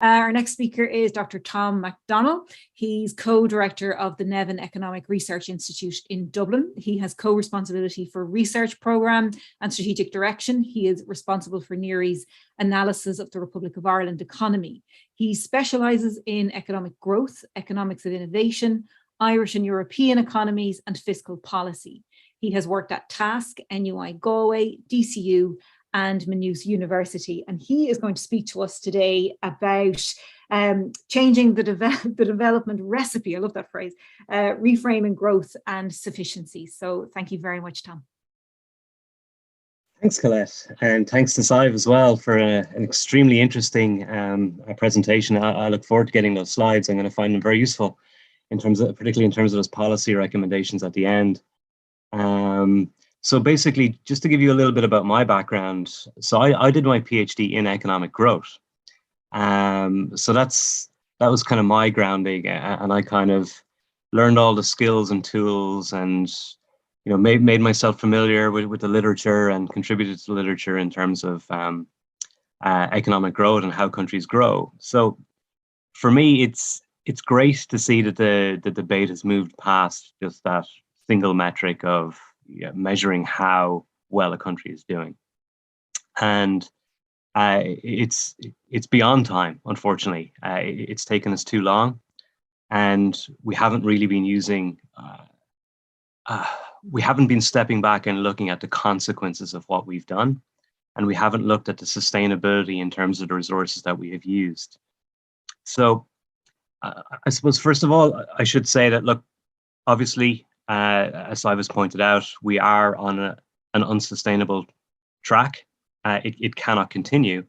Our next speaker is Dr. Tom McDonnell. He's co-director of the Nevin Economic Research Institute in Dublin. He has co-responsibility for research programme and strategic direction. He is responsible for NERI's analysis of the Republic of Ireland economy. He specialises in economic growth, economics of innovation, Irish and European economies, and fiscal policy. He has worked at TASC, NUI Galway, DCU, and Maynooth University. And he is going to speak to us today about changing the development recipe. I love that phrase, reframing growth and sufficiency. So thank you very much, Tom. Thanks, Colette, and thanks to Sive as well for an extremely interesting presentation. I look forward to getting those slides. I'm going to find them very useful in terms of, particularly in terms of those policy recommendations at the end. So basically, just to give you a little bit about my background, so I did my PhD in economic growth. So that was kind of my grounding, and I kind of learned all the skills and tools, and made myself familiar with the literature and contributed to the literature in terms of economic growth and how countries grow. So for me, it's great to see that the debate has moved past just that single metric of measuring how well a country is doing, and it's beyond time. Unfortunately, it's taken us too long, and we haven't really been using. We haven't been stepping back and looking at the consequences of what we've done, and we haven't looked at the sustainability in terms of the resources that we have used. So, I suppose first of all, I should say that look, obviously. As I was pointed out, we are on an unsustainable track. It cannot continue,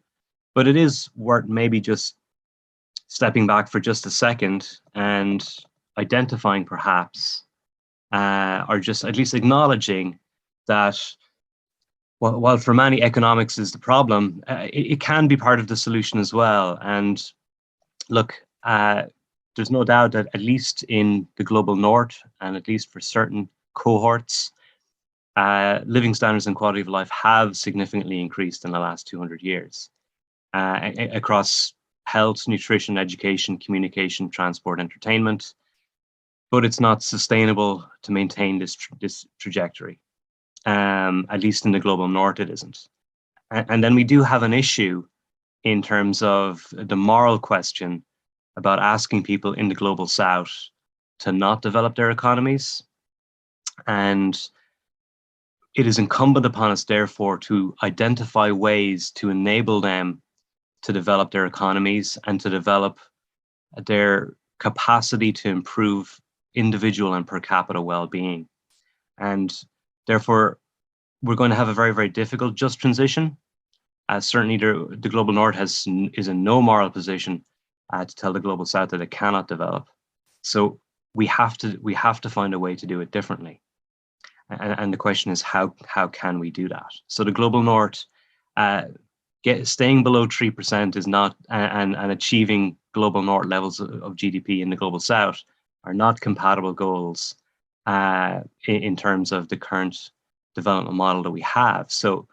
but it is worth maybe just stepping back for just a second and identifying perhaps, or just at least acknowledging that while for many economics is the problem, it can be part of the solution as well. And look, there's no doubt that at least in the global north, and at least for certain cohorts, living standards and quality of life have significantly increased in the last 200 years across health, nutrition, education, communication, transport, entertainment. But it's not sustainable to maintain this trajectory. At least in the global north, it isn't. And then we do have an issue in terms of the moral question about asking people in the global south to not develop their economies. And it is incumbent upon us, therefore, to identify ways to enable them to develop their economies and to develop their capacity to improve individual and per capita well-being. And therefore, we're going to have a very, very difficult just transition. Certainly the global north is in no moral position to tell the global south that it cannot develop. So we have to find a way to do it differently. And the question is, how can we do that? So the global north, staying below 3% is not, and achieving global north levels of GDP in the global south are not compatible goals in terms of the current development model that we have. So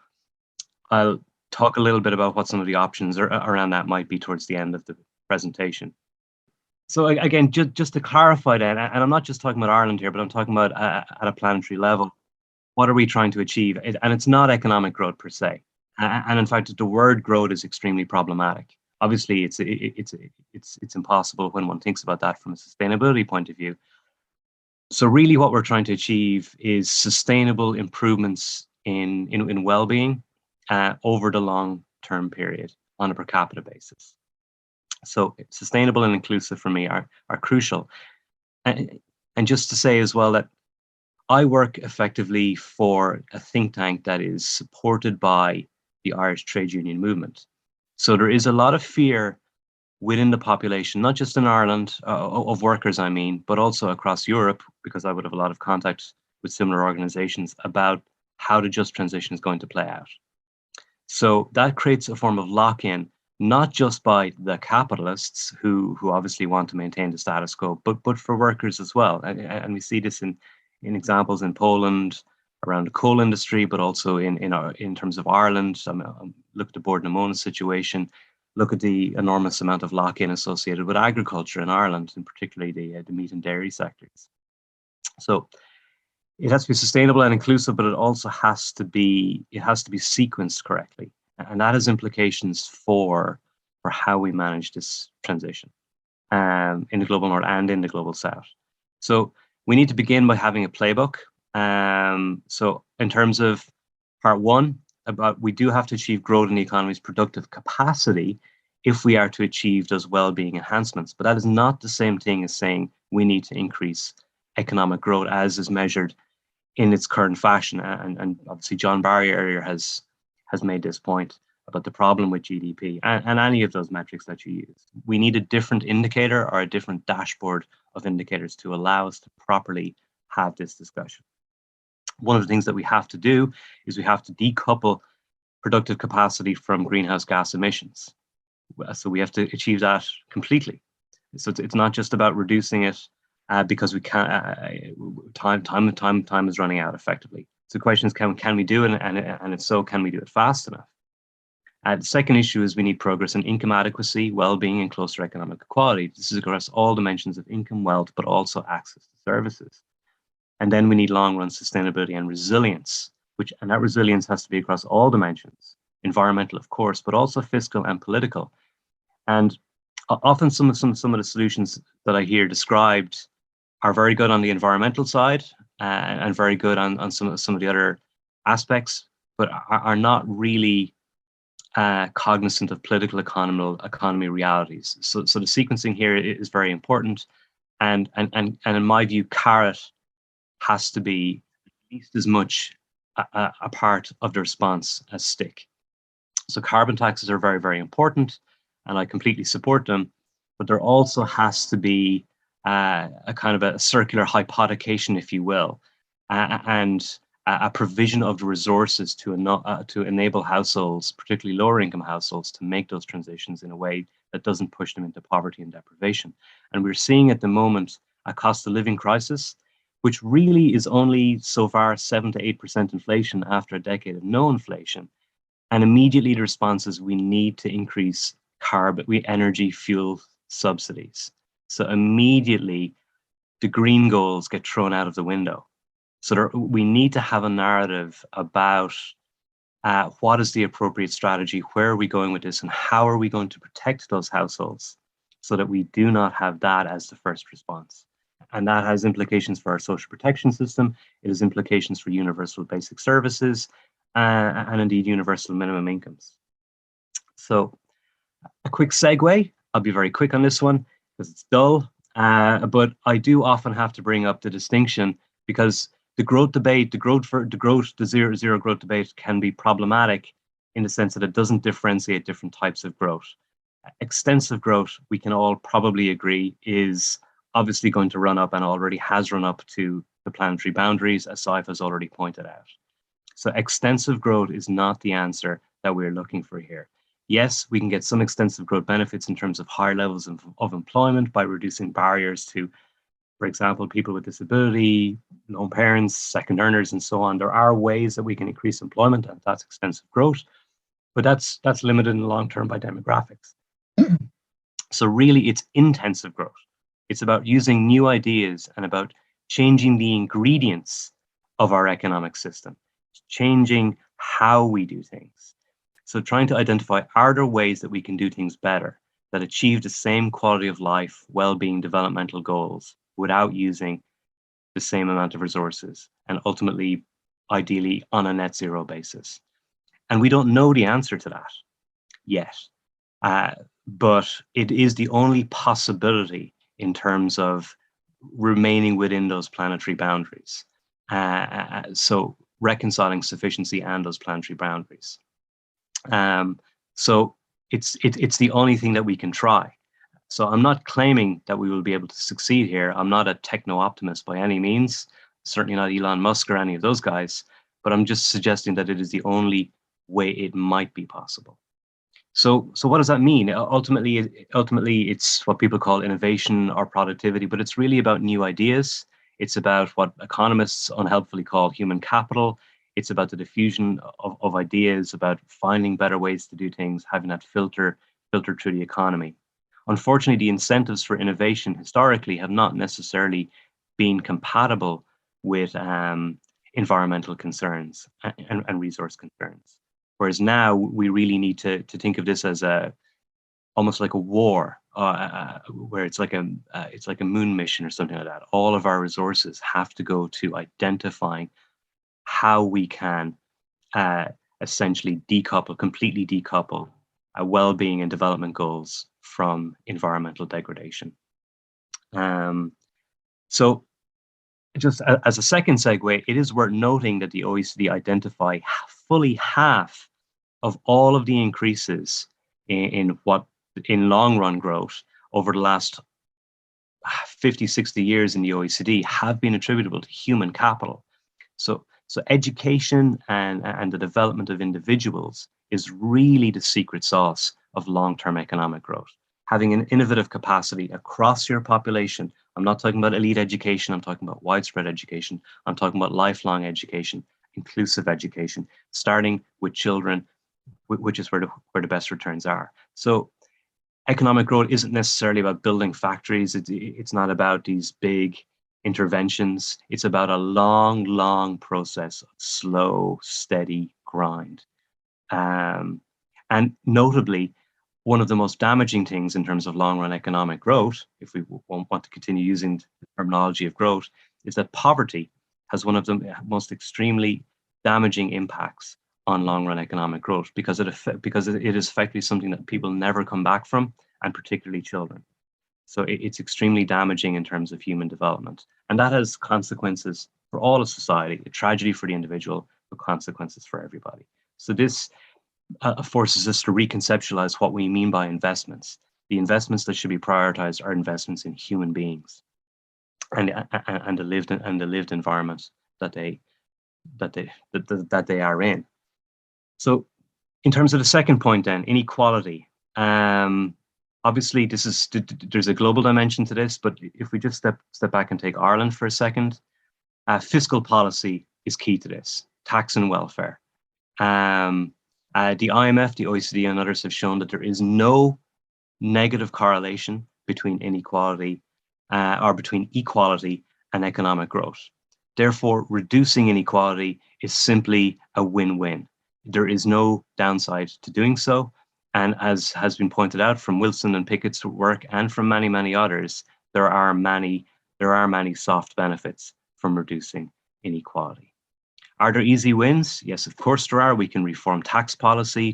I'll talk a little bit about what some of the options around that might be towards the end of the presentation. So again, just to clarify that, and I'm not just talking about Ireland here, but I'm talking about at a planetary level, what are we trying to achieve? And it's not economic growth per se. And in fact, the word growth is extremely problematic. Obviously, it's impossible when one thinks about that from a sustainability point of view. So really what we're trying to achieve is sustainable improvements in well-being over the long-term period on a per capita basis. So sustainable and inclusive for me are crucial. And just to say as well that I work effectively for a think tank that is supported by the Irish trade union movement. So there is a lot of fear within the population, not just in Ireland, of workers, I mean, but also across Europe, because I would have a lot of contact with similar organizations about how the just transition is going to play out. So that creates a form of lock-in, not just by the capitalists who obviously want to maintain the status quo, but for workers as well. And we see this in examples in Poland around the coal industry, but also in terms of Ireland. Look at the Bord na Móna situation. look at the enormous amount of lock-in associated with agriculture in Ireland, and particularly the meat and dairy sectors. So it has to be sustainable and inclusive, but it also has to be sequenced correctly, and that has implications for how we manage this transition in the global north and in the global south. So we need to begin by having a playbook. So in terms of part one, we do have to achieve growth in the economy's productive capacity if we are to achieve those well-being enhancements. But that is not the same thing as saying we need to increase economic growth as is measured in its current fashion. And obviously John Barry earlier has made this point about the problem with GDP and any of those metrics that you use. We need a different indicator or a different dashboard of indicators to allow us to properly have this discussion. One of the things that we have to do is we have to decouple productive capacity from greenhouse gas emissions. So we have to achieve that completely. So it's not just about reducing it because we can't. Time is running out effectively. So the question is, can we do it, and if so, can we do it fast enough? The second issue is we need progress in income adequacy, well-being, and closer economic equality. This is across all dimensions of income, wealth, but also access to services. And then we need long-run sustainability and resilience, and that resilience has to be across all dimensions, environmental, of course, but also fiscal and political. And often some of the solutions that I hear described are very good on the environmental side and very good on some of the other aspects, but are not really cognizant of political economy realities. So the sequencing here is very important, and in my view, carrot has to be at least as much a part of the response as stick. So carbon taxes are very, very important, and I completely support them, but there also has to be a kind of a circular hypothecation, if you will, and a provision of the resources to enable households, particularly lower income households, to make those transitions in a way that doesn't push them into poverty and deprivation. And we're seeing at the moment a cost of living crisis, which really is only so far 7 to 8% inflation after a decade of no inflation. And immediately the response is we need to increase energy fuel subsidies. So immediately the green goals get thrown out of the window. So we need to have a narrative about what is the appropriate strategy, where are we going with this, and how are we going to protect those households so that we do not have that as the first response. And that has implications for our social protection system. It has implications for universal basic services and indeed universal minimum incomes. So a quick segue. I'll be very quick on this one because it's dull, but I do often have to bring up the distinction because the growth debate, the zero growth debate can be problematic in the sense that it doesn't differentiate different types of growth. Extensive growth, we can all probably agree, is obviously going to run up and already has run up to the planetary boundaries, as Saif has already pointed out. So extensive growth is not the answer that we're looking for here. Yes, we can get some extensive growth benefits in terms of higher levels of employment by reducing barriers to, for example, people with disability, lone parents, second earners, and so on. There are ways that we can increase employment, and that's extensive growth, but that's limited in the long term by demographics. So really, it's intensive growth. It's about using new ideas and about changing the ingredients of our economic system, changing how we do things. So trying to identify, are there ways that we can do things better, that achieve the same quality of life, well-being, developmental goals without using the same amount of resources, and ultimately, ideally, on a net zero basis. And we don't know the answer to that yet, but it is the only possibility in terms of remaining within those planetary boundaries. So reconciling sufficiency and those planetary boundaries. So it's the only thing that we can try. So I'm not claiming that we will be able to succeed here. I'm not a techno-optimist by any means, certainly not Elon Musk or any of those guys, but I'm just suggesting that it is the only way it might be possible. So what does that mean? Ultimately, it's what people call innovation or productivity, but it's really about new ideas. It's about what economists unhelpfully call human capital. It's about the diffusion of ideas, about finding better ways to do things, having that filter filtered through the economy. Unfortunately, the incentives for innovation historically have not necessarily been compatible with environmental concerns and resource concerns. Whereas now we really need to think of this as almost like a war, where it's like a moon mission or something like that. All of our resources have to go to identifying how we can essentially completely decouple well-being and development goals from environmental degradation. So just as a second segue, it is worth noting that the OECD identify fully half of all of the increases in long run growth over the last 50, 60 years in the OECD have been attributable to human capital. So education and the development of individuals is really the secret sauce of long-term economic growth. Having an innovative capacity across your population. I'm not talking about elite education, I'm talking about widespread education. I'm talking about lifelong education, inclusive education, starting with children, which is where the best returns are. So economic growth isn't necessarily about building factories. It's not about these big interventions. It's about a long process of slow, steady grind. And notably, one of the most damaging things in terms of long-run economic growth, if we want to continue using the terminology of growth, is that poverty has one of the most extremely damaging impacts on long-run economic growth, because it is effectively something that people never come back from, and particularly children. So it's extremely damaging in terms of human development. And that has consequences for all of society, a tragedy for the individual, but consequences for everybody. So this forces us to reconceptualize what we mean by investments. The investments that should be prioritized are investments in human beings and the lived environment that they are in. So in terms of the second point then, inequality. Obviously, there's a global dimension to this, but if we just step back and take Ireland for a second, fiscal policy is key to this, tax and welfare. The IMF, the OECD, and others have shown that there is no negative correlation between inequality or between equality and economic growth. Therefore, reducing inequality is simply a win-win. There is no downside to doing so. And as has been pointed out from Wilson and Pickett's work and from many others, there are many soft benefits from reducing inequality. Are there easy wins? Yes, of course there are. We can reform tax policy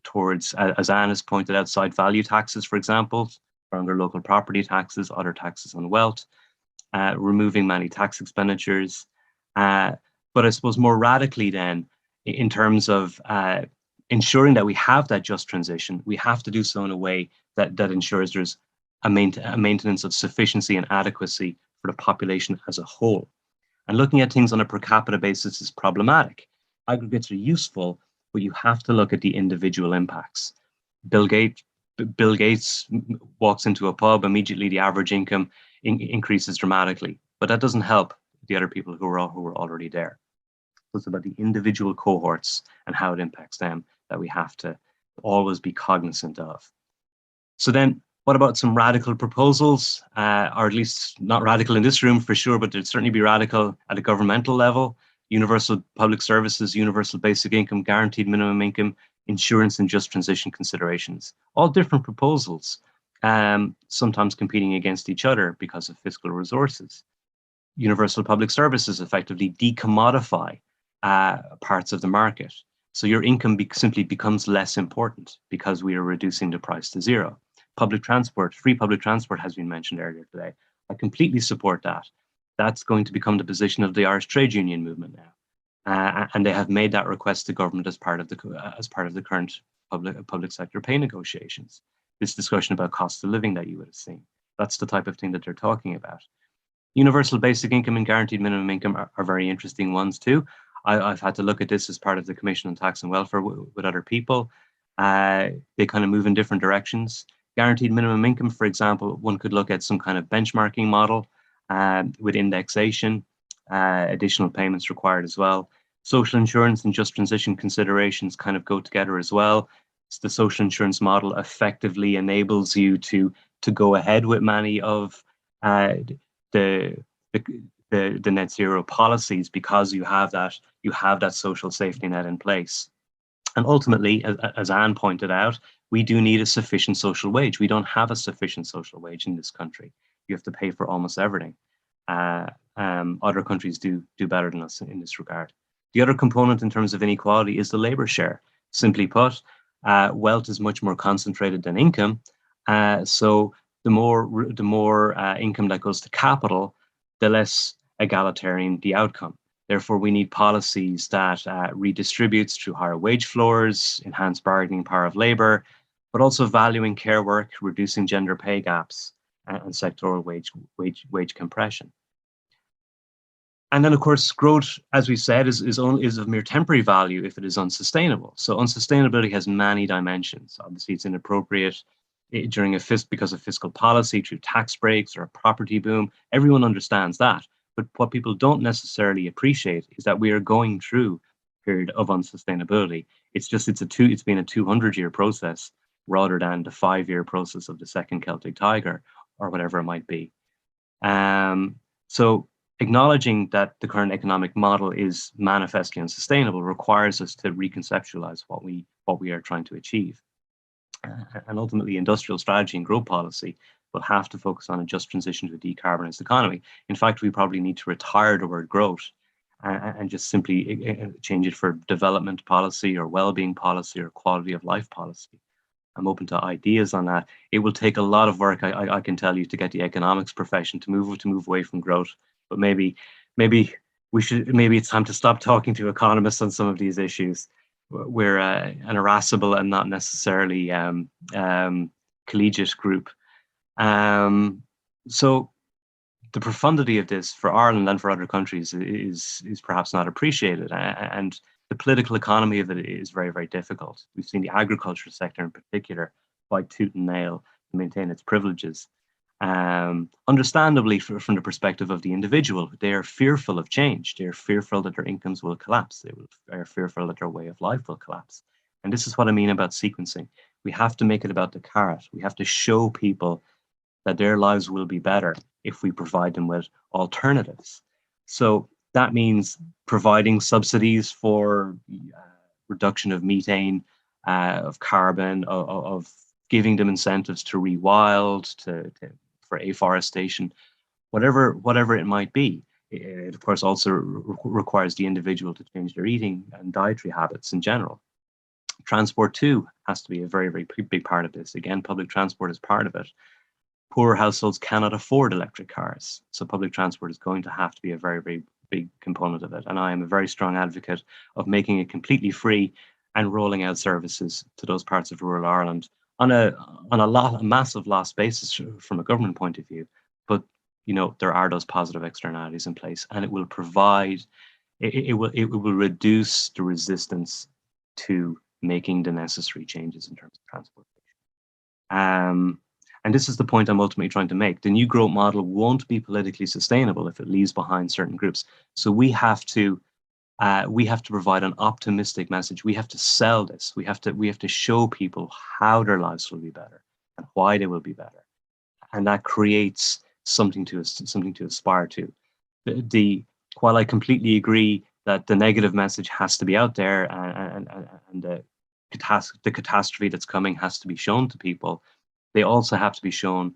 towards, as Anne has pointed out, side value taxes, for example, stronger local property taxes, other taxes on wealth, removing many tax expenditures. But I suppose more radically then, in terms of ensuring that we have that just transition, we have to do so in a way that ensures there's a maintenance of sufficiency and adequacy for the population as a whole. And looking at things on a per capita basis is problematic. Aggregates are useful, but you have to look at the individual impacts. Bill Gates walks into a pub, immediately the average income increases dramatically, but that doesn't help the other people who are already there. So it's about the individual cohorts and how it impacts them that we have to always be cognizant of. So then, what about some radical proposals, or at least not radical in this room for sure, but they'd certainly be radical at a governmental level? Universal public services, universal basic income, guaranteed minimum income, insurance and just transition considerations. All different proposals, sometimes competing against each other because of fiscal resources. Universal public services effectively decommodify parts of the market. So your income simply becomes less important because we are reducing the price to zero. Public transport, free public transport has been mentioned earlier today. I completely support that. That's going to become the position of the Irish trade union movement now. And they have made that request to government as part of the current public sector pay negotiations. This discussion about cost of living that you would have seen. That's the type of thing that they're talking about. Universal basic income and guaranteed minimum income are very interesting ones too. I've had to look at this as part of the Commission on Tax and Welfare with other people. They kind of move in different directions. Guaranteed minimum income, for example, one could look at some kind of benchmarking model with indexation, additional payments required as well. Social insurance and just transition considerations kind of go together as well. the social insurance model effectively enables you to go ahead with many of the net zero policies, because you have that social safety net in place. And ultimately, as Anne pointed out, we do need a sufficient social wage. We don't have a sufficient social wage in this country. You have to pay for almost everything. Other countries do better than us in this regard. The other component in terms of inequality is the labor share. Simply put, wealth is much more concentrated than income. So the more income that goes to capital, the less egalitarian the outcome. Therefore, we need policies that redistributes through higher wage floors, enhanced bargaining power of labor, but also valuing care work, reducing gender pay gaps, and sectoral wage compression. And then, of course, growth, as we said, is of mere temporary value if it is unsustainable. So unsustainability has many dimensions. Obviously, it's inappropriate because of fiscal policy, through tax breaks or a property boom. Everyone understands that. But what people don't necessarily appreciate is that we are going through a period of unsustainability. It's been a 200-year process rather than the 5-year process of the second Celtic Tiger or whatever it might be. So acknowledging that the current economic model is manifestly unsustainable requires us to reconceptualize what we are trying to achieve. And ultimately, industrial strategy and growth policy will have to focus on a just transition to a decarbonized economy. In fact, we probably need to retire the word growth and just simply change it for development policy or well-being policy or quality of life policy. I'm open to ideas on that. It will take a lot of work, I can tell you, to get the economics profession to move away from growth. But maybe it's time to stop talking to economists on some of these issues. We're an irascible and not necessarily collegiate group. So the profundity of this for Ireland and for other countries is perhaps not appreciated, and the political economy of it is very, very difficult. We've seen the agriculture sector in particular fight tooth and nail to maintain its privileges. Understandably, from the perspective of the individual, they are fearful of change. They are fearful that their incomes will collapse. They are fearful that their way of life will collapse. And this is what I mean about sequencing. We have to make it about the carrot. We have to show people that their lives will be better if we provide them with alternatives. So that means providing subsidies for reduction of methane, of carbon, of giving them incentives to rewild, for afforestation, whatever it might be. It, of course, also requires the individual to change their eating and dietary habits in general. Transport, too, has to be a very, very big part of this. Again, public transport is part of it. Poor households cannot afford electric cars, so public transport is going to have to be a very, very big component of it. And I am a very strong advocate of making it completely free and rolling out services to those parts of rural Ireland on a massive loss basis from a government point of view. But there are those positive externalities in place, and it will reduce the resistance to making the necessary changes in terms of transportation. And this is the point I'm ultimately trying to make. The new growth model won't be politically sustainable if it leaves behind certain groups. So we have to provide an optimistic message. We have to sell this. We have to show people how their lives will be better and why they will be better, and that creates something to aspire to. While I completely agree that the negative message has to be out there and the catastrophe that's coming has to be shown to people, they also have to be shown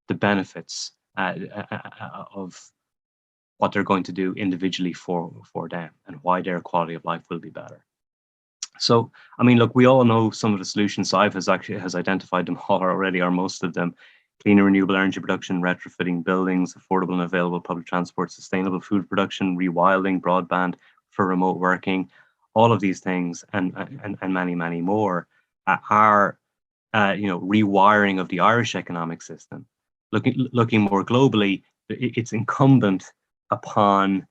the benefits of what they're going to do individually for them and why their quality of life will be better. So, I mean, look, we all know some of the solutions. SIVE has identified them all already, or most of them: clean and renewable energy production, retrofitting buildings, affordable and available public transport, sustainable food production, rewilding, broadband for remote working. All of these things and many, many more are rewiring of the Irish economic system. Looking more globally, it's incumbent upon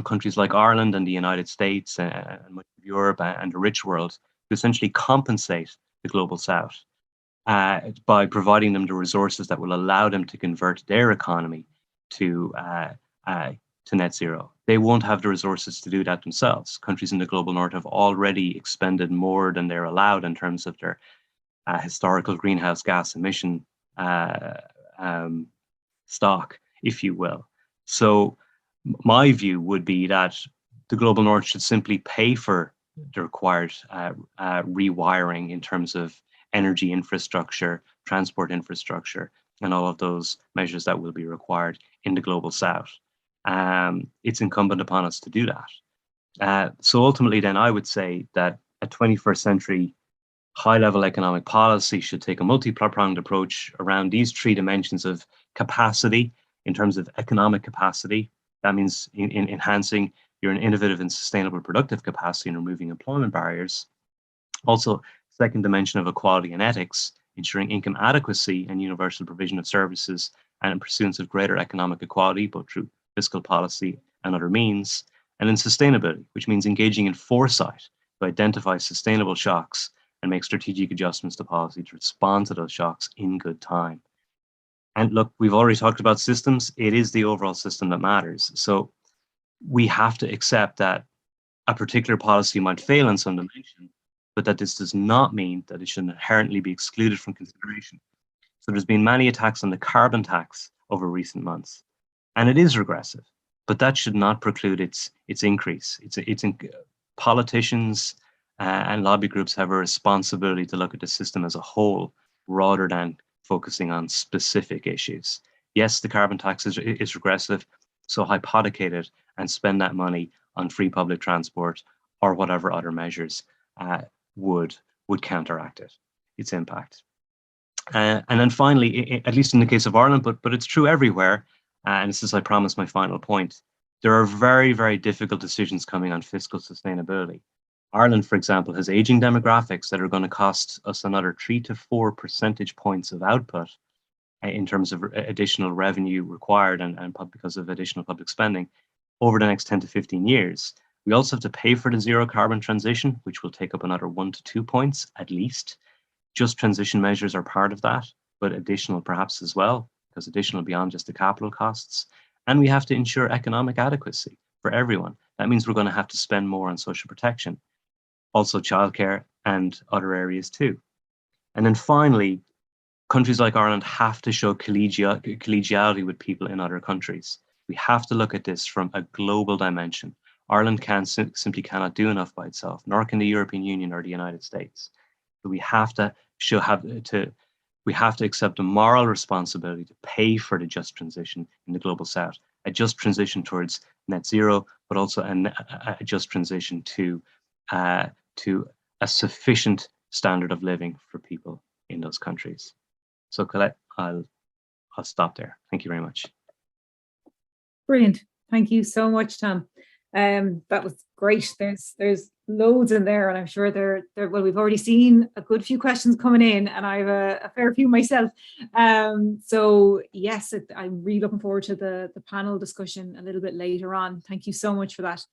countries like Ireland and the United States and much of Europe and the rich world to essentially compensate the global South by providing them the resources that will allow them to convert their economy to net zero. they won't have the resources to do that themselves. Countries in the global north have already expended more than they're allowed in terms of their historical greenhouse gas emission stock, if you will. So my view would be that the global north should simply pay for the required rewiring in terms of energy infrastructure, transport infrastructure, and all of those measures that will be required in the global south. It's incumbent upon us to do that. So ultimately, then I would say that a 21st century high-level economic policy should take a multi-pronged approach around these three dimensions of capacity in terms of economic capacity. That means in enhancing your innovative and sustainable productive capacity and removing employment barriers. Also, second dimension of equality and ethics, ensuring income adequacy and universal provision of services and in pursuance of greater economic equality, both through fiscal policy and other means. And then sustainability, which means engaging in foresight to identify sustainable shocks and make strategic adjustments to policy to respond to those shocks in good time. And look, we've already talked about systems. It is the overall system that matters. So we have to accept that a particular policy might fail in some dimension, but that this does not mean that it should inherently be excluded from consideration. So there's been many attacks on the carbon tax over recent months, and it is regressive, but that should not preclude its increase. Politicians and lobby groups have a responsibility to look at the system as a whole rather than focusing on specific issues. Yes, the carbon tax is regressive, so hypothecate it and spend that money on free public transport or whatever other measures would counteract its impact. And then finally, at least in the case of Ireland, but it's true everywhere, and this is, I promise, my final point, there are very, very difficult decisions coming on fiscal sustainability. Ireland, for example, has aging demographics that are going to cost us another 3 to 4 percentage points of output in terms of additional revenue required and because of additional public spending over the next 10 to 15 years. We also have to pay for the zero carbon transition, which will take up another 1 to 2 points at least. Just transition measures are part of that, but additional perhaps as well, because additional beyond just the capital costs. And we have to ensure economic adequacy for everyone. That means we're going to have to spend more on social protection, also childcare and other areas too. And then finally, countries like Ireland have to show collegiality with people in other countries. We have to look at this from a global dimension. Ireland simply cannot do enough by itself, nor can the European Union or the United States. But we have to accept a moral responsibility to pay for the just transition in the global south, a just transition towards net zero, but also a just transition to a sufficient standard of living for people in those countries. So Colette, I'll stop there. Thank you very much. Brilliant. Thank you so much, Tom. That was great. There's loads in there, and I'm sure well, we've already seen a good few questions coming in, and I have a fair few myself. So yes, I'm really looking forward to the panel discussion a little bit later on. Thank you so much for that.